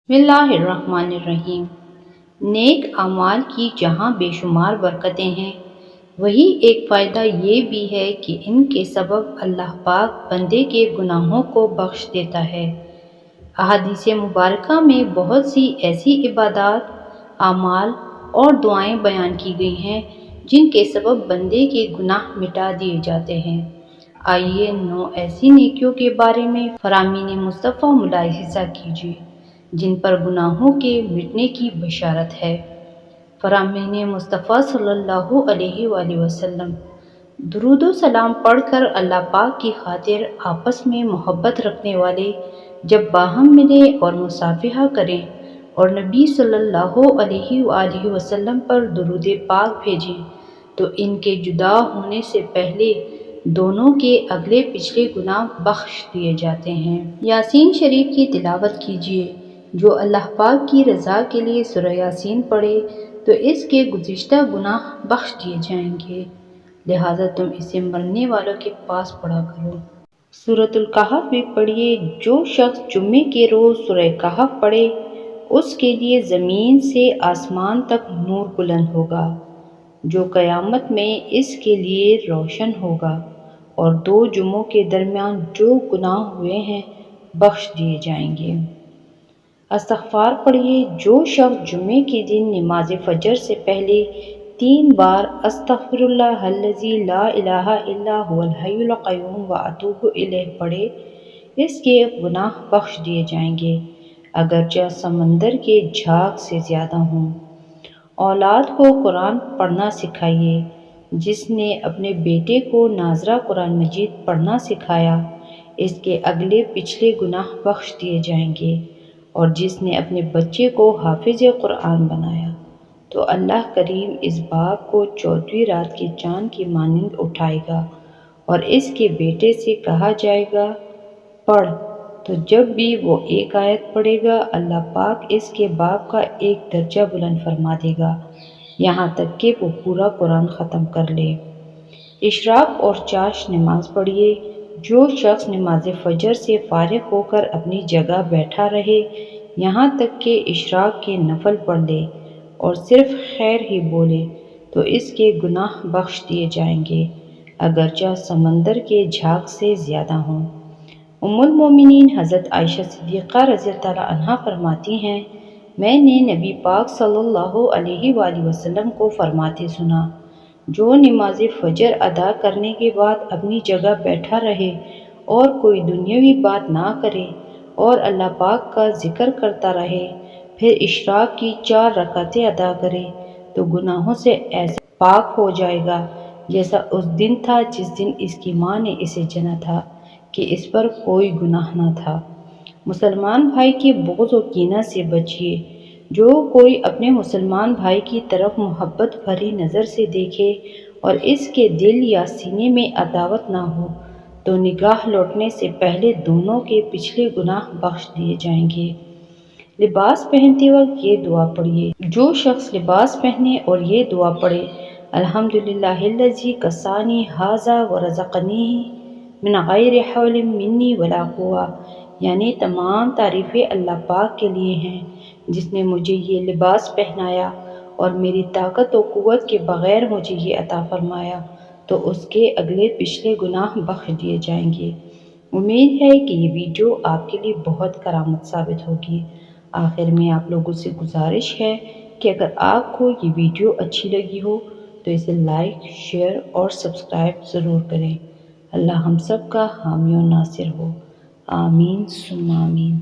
بسم اللہ الرحمن الرحیم۔ نیک اعمال کی جہاں بے شمار برکتیں ہیں، وہی ایک فائدہ یہ بھی ہے کہ ان کے سبب اللہ پاک بندے کے گناہوں کو بخش دیتا ہے۔ احادیث مبارکہ میں بہت سی ایسی عبادات، اعمال اور دعائیں بیان کی گئی ہیں جن کے سبب بندے کے گناہ مٹا دیے جاتے ہیں۔ آئیے 9 ایسی نیکیوں کے بارے میں فرامین مصطفیٰ ملاحظہ کیجیے جن پر گناہوں کے مٹنے کی بشارت ہے۔ فرامین مصطفیٰ صلی اللہ علیہ وآلہ وسلم: درود و سلام پڑھ کر اللہ پاک کی خاطر آپس میں محبت رکھنے والے جب باہم ملیں اور مصافحہ کریں اور نبی صلی اللہ علیہ وآلہ وسلم پر درود پاک بھیجیں تو ان کے جدا ہونے سے پہلے دونوں کے اگلے پچھلے گناہ بخش دیے جاتے ہیں۔ یاسین شریف کی تلاوت کیجیے۔ جو اللہ پاک کی رضا کے لیے سورہ یاسین پڑھے تو اس کے گزشتہ گناہ بخش دیے جائیں گے، لہٰذا تم اسے مرنے والوں کے پاس پڑھا کرو۔ سورۃ الکہف بھی پڑھیے۔ جو شخص جمعے کے روز سورہ کہف پڑھے اس کے لیے زمین سے آسمان تک نور بلند ہوگا، جو قیامت میں اس کے لیے روشن ہوگا، اور 2 جمعوں کے درمیان جو گناہ ہوئے ہیں بخش دیے جائیں گے۔ استغفار پڑھیے۔ جو شخص جمعے کے دن نماز فجر سے پہلے 3 بار استغفر اللہ الذی لا الہ الا هو الحی القیوم واتوب الیہ پڑھے اس کے گناہ بخش دیے جائیں گے، اگرچہ سمندر کے جھاگ سے زیادہ ہوں۔ اولاد کو قرآن پڑھنا سکھائیے۔ جس نے اپنے بیٹے کو ناظرہ قرآن مجید پڑھنا سکھایا اس کے اگلے پچھلے گناہ بخش دیے جائیں گے، اور جس نے اپنے بچے کو حافظ قرآن بنایا تو اللہ کریم اس باپ کو 14ویں رات کے چاند کی مانند اٹھائے گا، اور اس کے بیٹے سے کہا جائے گا پڑھ، تو جب بھی وہ ایک آیت پڑھے گا اللہ پاک اس کے باپ کا ایک درجہ بلند فرما دے گا، یہاں تک کہ وہ پورا قرآن ختم کر لے۔ اشراق اور چاشت نماز پڑھیے۔ جو شخص نماز فجر سے فارغ ہو کر اپنی جگہ بیٹھا رہے یہاں تک کہ اشراق کے نفل پڑھ لے اور صرف خیر ہی بولے تو اس کے گناہ بخش دیے جائیں گے، اگرچہ سمندر کے جھاگ سے زیادہ ہوں۔ ام المومنین حضرت عائشہ صدیقہ رضی اللہ عنہا فرماتی ہیں، میں نے نبی پاک صلی اللہ علیہ وآلہ وسلم کو فرماتے سنا، جو نماز فجر ادا کرنے کے بعد اپنی جگہ بیٹھا رہے اور کوئی دنیاوی بات نہ کرے اور اللہ پاک کا ذکر کرتا رہے، پھر اشراق کی 4 رکعتیں ادا کرے تو گناہوں سے ایسے پاک ہو جائے گا جیسا اس دن تھا جس دن اس کی ماں نے اسے جنا تھا کہ اس پر کوئی گناہ نہ تھا۔ مسلمان بھائی کے بغض و کینہ سے بچیے۔ جو کوئی اپنے مسلمان بھائی کی طرف محبت بھری نظر سے دیکھے اور اس کے دل یا سینے میں عداوت نہ ہو تو نگاہ لوٹنے سے پہلے دونوں کے پچھلے گناہ بخش دیے جائیں گے۔ لباس پہنتے وقت یہ دعا پڑھیے۔ جو شخص لباس پہنے اور یہ دعا پڑھے، الحمدللہ الذی کسانی ھذا ورزقنیہ من غیر حول منی ولا قوہ، یعنی تمام تعریفیں اللہ پاک کے لیے ہیں جس نے مجھے یہ لباس پہنایا اور میری طاقت و قوت کے بغیر مجھے یہ عطا فرمایا، تو اس کے اگلے پچھلے گناہ بخش دیے جائیں گے۔ امید ہے کہ یہ ویڈیو آپ کے لیے بہت کرامت ثابت ہوگی۔ آخر میں آپ لوگوں سے گزارش ہے کہ اگر آپ کو یہ ویڈیو اچھی لگی ہو تو اسے لائک، شیئر اور سبسکرائب ضرور کریں۔ اللہ ہم سب کا حامی و ناصر ہو۔ آمین ثم آمین۔